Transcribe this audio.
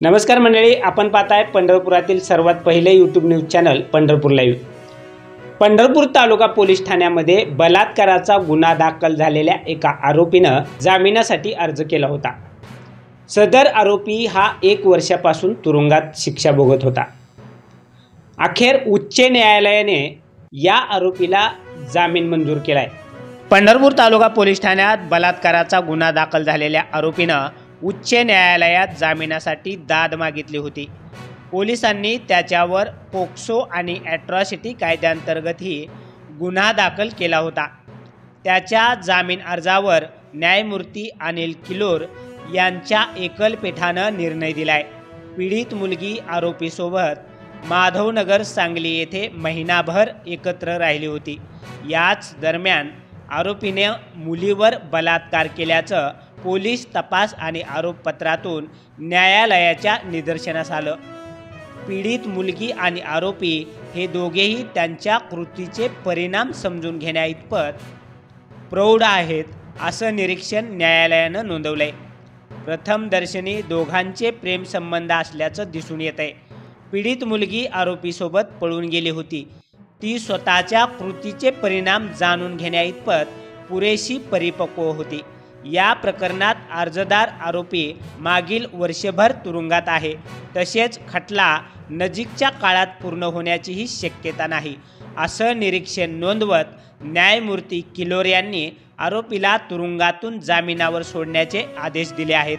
नमस्कार मंडळी, आपण पाहताय पंढरपुरातील सर्वात पहिले YouTube news channel Pandharpur live. Pandharpur तालुका पोलीस ठाण्यामध्ये बलात्काराचा गुन्हा दाखल झालेल्या एका आरोपीनं जामिनासाठी अर्ज केला होता। सदर आरोपी हा 1 वर्षापासून तुरुंगात शिक्षा भोगत होता। अखेर उच्च न्यायालयाने या आरोपीला जामीन मंजूर केलाय। पंढरपूर तालुका पोलीस ठाण्यात बलात्काराचा गुन्हा दाखल झालेल्या आरोपीनं उच्च न्यायालयात जामिनासाठी दाद मागितली होती। पोलिसांनी त्याच्यावर पोक्सो आणि ॲट्रॉसिटी कायद्याअंतर्गतही गुन्हा दाखल केला होता। त्याच्या जामीन अर्जावर न्यायमूर्ती अनिल किलोर यांच्या एकलपीठानं निर्णय दिलाय। पीडित मुलगी आरोपीसोबत माधवनगर सांगली येथे महिनाभर एकत्र राहिली होती। याच दरम्यान आरोपीने मुलीवर बलात्कार केल्याचं पोलीस तपास आणि आरोपपत्रातून न्यायालयाच्या निदर्शनास आलं। पीडित मुलगी आणि आरोपी हे दोघेही त्यांच्या कृतीचे परिणाम समजून घेण्याइतपत प्रौढ आहेत असं निरीक्षण न्यायालयानं नोंदवलंय। प्रथमदर्शनी दोघांचे प्रेमसंबंध असल्याचं दिसून येतंय। पीडित मुलगी आरोपीसोबत पळून गेली होती। ती स्वतःच्या कृतीचे परिणाम जाणून घेण्याइतपत पुरेशी परिपक्व होती। या प्रकरणात अर्जदार आरोपी मागील वर्षभर तुरुंगात आहे। तसेच खटला नजीकच्या काळात पूर्ण होण्याचीही शक्यता नाही असं निरीक्षण नोंदवत न्यायमूर्ती किलोर यांनी आरोपीला तुरुंगातून जामिनावर सोडण्याचे आदेश दिले आहेत।